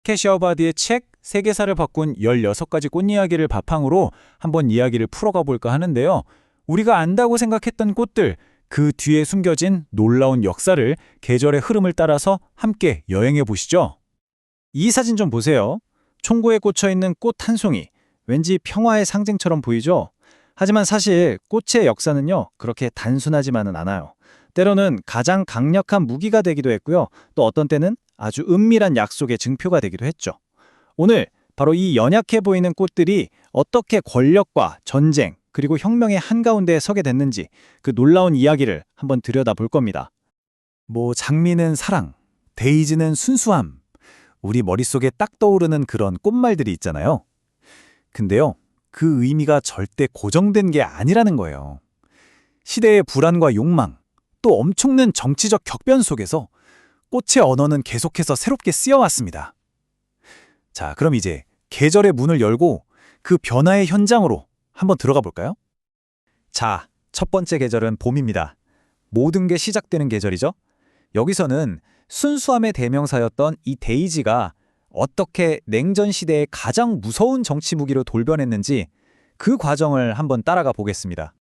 캐시어바디의 책 세계사를 바꾼 16가지 꽃 이야기를 바탕으로 한번 이야기를 풀어가 볼까 하는데요. 우리가 안다고 생각했던 꽃들, 그 뒤에 숨겨진 놀라운 역사를 계절의 흐름을 따라서 함께 여행해 보시죠. 이 사진 좀 보세요. 총구에 꽂혀 있는 꽃 한 송이. 왠지 평화의 상징처럼 보이죠? 하지만 사실 꽃의 역사는요, 그렇게 단순하지만은 않아요. 때로는 가장 강력한 무기가 되기도 했고요. 또 어떤 때는 아주 은밀한 약속의 증표가 되기도 했죠. 오늘 바로 이 연약해 보이는 꽃들이 어떻게 권력과 전쟁, 그리고 혁명의 한가운데에 서게 됐는지 그 놀라운 이야기를 한번 들여다볼 겁니다. 장미는 사랑, 데이지는 순수함. 우리 머릿속에 딱 떠오르는 그런 꽃말들이 있잖아요. 근데요, 그 의미가 절대 고정된 게 아니라는 거예요. 시대의 불안과 욕망, 또 엄청난 정치적 격변 속에서 꽃의 언어는 계속해서 새롭게 쓰여왔습니다. 자, 그럼 이제 계절의 문을 열고 그 변화의 현장으로 한번 들어가 볼까요? 자, 첫 번째 계절은 봄입니다. 모든 게 시작되는 계절이죠. 여기서는 순수함의 대명사였던 이 데이지가 어떻게 냉전 시대의 가장 무서운 정치 무기로 돌변했는지 그 과정을 한번 따라가 보겠습니다.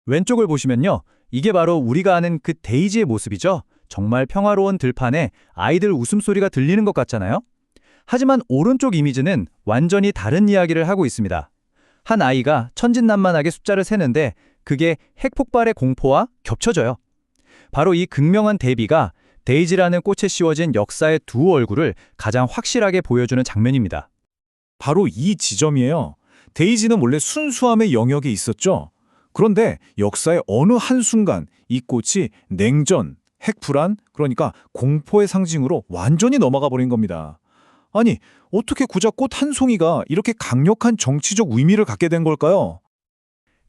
왼쪽을 보시면요. 이게 바로 우리가 아는 그 데이지의 모습이죠. 정말 평화로운 들판에 아이들 웃음소리가 들리는 것 같잖아요. 하지만 오른쪽 이미지는 완전히 다른 이야기를 하고 있습니다. 한 아이가 천진난만하게 숫자를 세는데 그게 핵폭발의 공포와 겹쳐져요. 바로 이 극명한 대비가 데이지라는 꽃에 씌워진 역사의 두 얼굴을 가장 확실하게 보여주는 장면입니다. 바로 이 지점이에요. 데이지는 원래 순수함의 영역에 있었죠. 그런데 역사의 어느 한순간 이 꽃이 냉전, 핵불안, 그러니까 공포의 상징으로 완전히 넘어가 버린 겁니다. 아니, 어떻게 고작 꽃 한 송이가 이렇게 강력한 정치적 의미를 갖게 된 걸까요?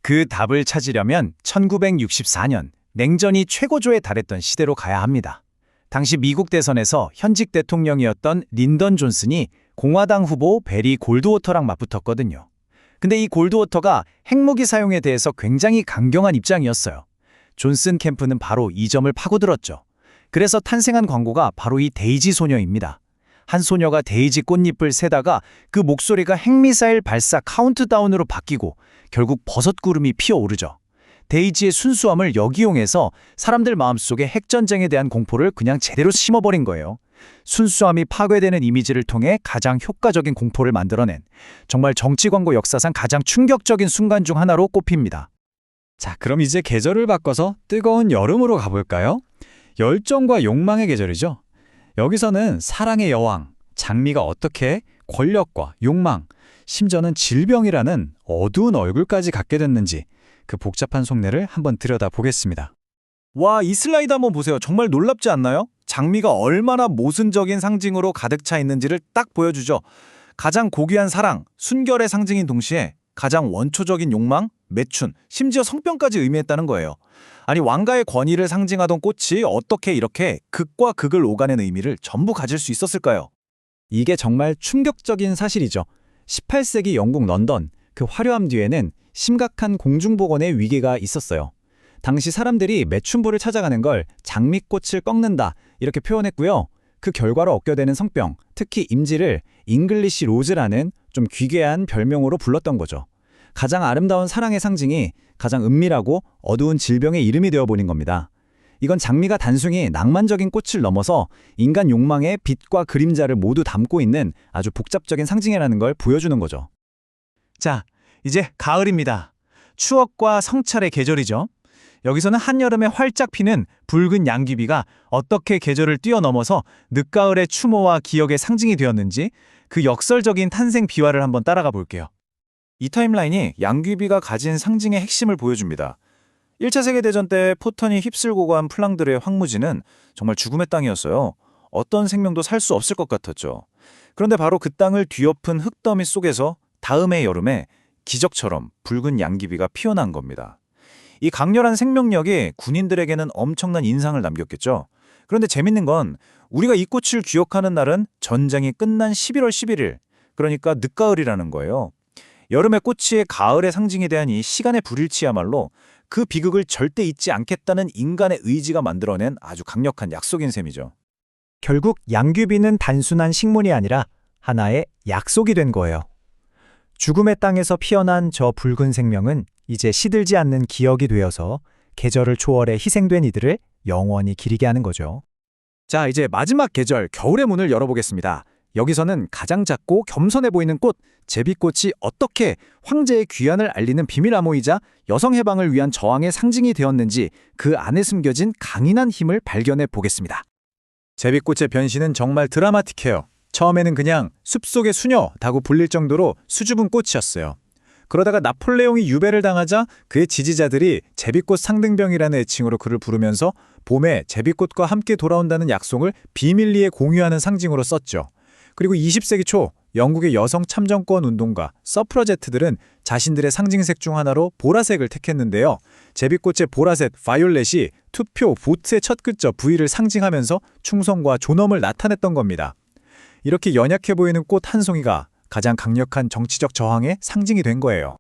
그 답을 찾으려면 1964년 냉전이 최고조에 달했던 시대로 가야 합니다. 당시 미국 대선에서 현직 대통령이었던 린던 존슨이 공화당 후보 베리 골드워터랑 맞붙었거든요. 근데 이 골드워터가 핵무기 사용에 대해서 굉장히 강경한 입장이었어요. 존슨 캠프는 바로 이 점을 파고들었죠. 그래서 탄생한 광고가 바로 이 데이지 소녀입니다. 한 소녀가 데이지 꽃잎을 세다가 그 목소리가 핵미사일 발사 카운트다운으로 바뀌고 결국 버섯구름이 피어오르죠. 데이지의 순수함을 역이용해서 사람들 마음속에 핵전쟁에 대한 공포를 그냥 제대로 심어버린 거예요. 순수함이 파괴되는 이미지를 통해 가장 효과적인 공포를 만들어낸 정말 정치 광고 역사상 가장 충격적인 순간 중 하나로 꼽힙니다. 자, 그럼 이제 계절을 바꿔서 뜨거운 여름으로 가볼까요? 열정과 욕망의 계절이죠. 여기서는 사랑의 여왕, 장미가 어떻게 권력과 욕망, 심지어는 질병이라는 어두운 얼굴까지 갖게 됐는지 그 복잡한 속내를 한번 들여다보겠습니다. 와, 이 슬라이드 한번 보세요. 정말 놀랍지 않나요? 장미가 얼마나 모순적인 상징으로 가득 차 있는지를 딱 보여주죠. 가장 고귀한 사랑, 순결의 상징인 동시에 가장 원초적인 욕망, 매춘, 심지어 성병까지 의미했다는 거예요. 아니, 왕가의 권위를 상징하던 꽃이 어떻게 이렇게 극과 극을 오가는 의미를 전부 가질 수 있었을까요? 이게 정말 충격적인 사실이죠. 18세기 영국 런던, 그 화려함 뒤에는 심각한 공중보건의 위기가 있었어요. 당시 사람들이 매춘부를 찾아가는 걸 장미꽃을 꺾는다 이렇게 표현했고요. 그 결과로 얻게 되는 성병, 특히 임지를 잉글리시 로즈라는 좀 귀괴한 별명으로 불렀던 거죠. 가장 아름다운 사랑의 상징이 가장 은밀하고 어두운 질병의 이름이 되어버린 겁니다. 이건 장미가 단순히 낭만적인 꽃을 넘어서 인간 욕망의 빛과 그림자를 모두 담고 있는 아주 복잡적인 상징이라는 걸 보여주는 거죠. 자, 이제 가을입니다. 추억과 성찰의 계절이죠. 여기서는 한여름에 활짝 피는 붉은 양귀비가 어떻게 계절을 뛰어넘어서 늦가을의 추모와 기억의 상징이 되었는지 그 역설적인 탄생 비화를 한번 따라가 볼게요. 이 타임라인이 양귀비가 가진 상징의 핵심을 보여줍니다. 1차 세계대전 때 포턴이 휩쓸고 간 플랑드르의 황무지는 정말 죽음의 땅이었어요. 어떤 생명도 살 수 없을 것 같았죠. 그런데 바로 그 땅을 뒤엎은 흙더미 속에서 다음해 여름에 기적처럼 붉은 양귀비가 피어난 겁니다. 이 강렬한 생명력이 군인들에게는 엄청난 인상을 남겼겠죠. 그런데 재밌는 건 우리가 이 꽃을 기억하는 날은 전쟁이 끝난 11월 11일, 그러니까 늦가을이라는 거예요. 여름의 꽃이 가을의 상징에 대한 이 시간의 불일치야말로 그 비극을 절대 잊지 않겠다는 인간의 의지가 만들어낸 아주 강력한 약속인 셈이죠. 결국 양귀비는 단순한 식물이 아니라 하나의 약속이 된 거예요. 죽음의 땅에서 피어난 저 붉은 생명은 이제 시들지 않는 기억이 되어서 계절을 초월해 희생된 이들을 영원히 기리게 하는 거죠. 자, 이제 마지막 계절, 겨울의 문을 열어보겠습니다. 여기서는 가장 작고 겸손해 보이는 꽃, 제비꽃이 어떻게 황제의 귀환을 알리는 비밀 암호이자 여성 해방을 위한 저항의 상징이 되었는지 그 안에 숨겨진 강인한 힘을 발견해 보겠습니다. 제비꽃의 변신은 정말 드라마틱해요. 처음에는 그냥 숲속의 수녀라고 불릴 정도로 수줍은 꽃이었어요. 그러다가 나폴레옹이 유배를 당하자 그의 지지자들이 제비꽃 상등병이라는 애칭으로 그를 부르면서 봄에 제비꽃과 함께 돌아온다는 약속을 비밀리에 공유하는 상징으로 썼죠. 그리고 20세기 초 영국의 여성 참정권 운동가 서프러제트들은 자신들의 상징색 중 하나로 보라색을 택했는데요. 제비꽃의 보라색 바이올렛이 투표, 보트의 첫 글자 V를 상징하면서 충성과 존엄을 나타냈던 겁니다. 이렇게 연약해 보이는 꽃 한 송이가 가장 강력한 정치적 저항의 상징이 된 거예요.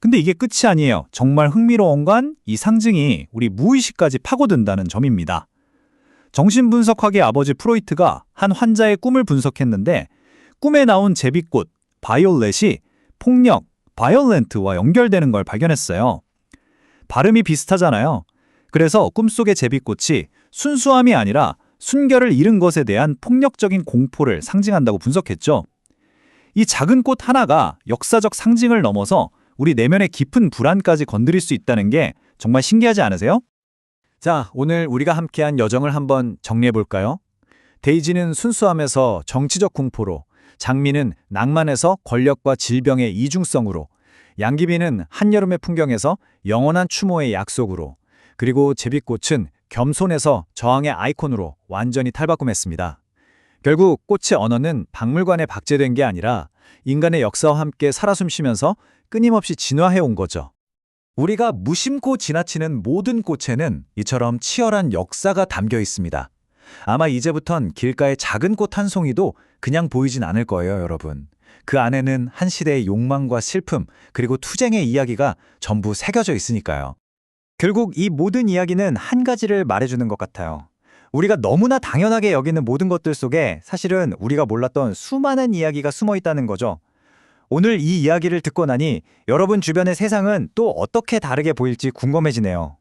근데 이게 끝이 아니에요. 정말 흥미로운 건 이 상징이 우리 무의식까지 파고든다는 점입니다. 정신분석학의 아버지 프로이트가 한 환자의 꿈을 분석했는데 꿈에 나온 제비꽃, 바이올렛이 폭력, 바이올렌트와 연결되는 걸 발견했어요. 발음이 비슷하잖아요. 그래서 꿈속의 제비꽃이 순수함이 아니라 순결을 잃은 것에 대한 폭력적인 공포를 상징한다고 분석했죠. 이 작은 꽃 하나가 역사적 상징을 넘어서 우리 내면의 깊은 불안까지 건드릴 수 있다는 게 정말 신기하지 않으세요? 자, 오늘 우리가 함께한 여정을 한번 정리해볼까요? 데이지는 순수함에서 정치적 공포로, 장미는 낭만에서 권력과 질병의 이중성으로, 양귀비는 한여름의 풍경에서 영원한 추모의 약속으로, 그리고 제비꽃은 겸손에서 저항의 아이콘으로 완전히 탈바꿈했습니다. 결국 꽃의 언어는 박물관에 박제된 게 아니라 인간의 역사와 함께 살아 숨쉬면서 끊임없이 진화해온 거죠. 우리가 무심코 지나치는 모든 꽃에는 이처럼 치열한 역사가 담겨 있습니다. 아마 이제부턴 길가의 작은 꽃 한 송이도 그냥 보이진 않을 거예요, 여러분. 그 안에는 한 시대의 욕망과 슬픔, 그리고 투쟁의 이야기가 전부 새겨져 있으니까요. 결국 이 모든 이야기는 한 가지를 말해주는 것 같아요. 우리가 너무나 당연하게 여기는 모든 것들 속에 사실은 우리가 몰랐던 수많은 이야기가 숨어 있다는 거죠. 오늘 이 이야기를 듣고 나니 여러분 주변의 세상은 또 어떻게 다르게 보일지 궁금해지네요.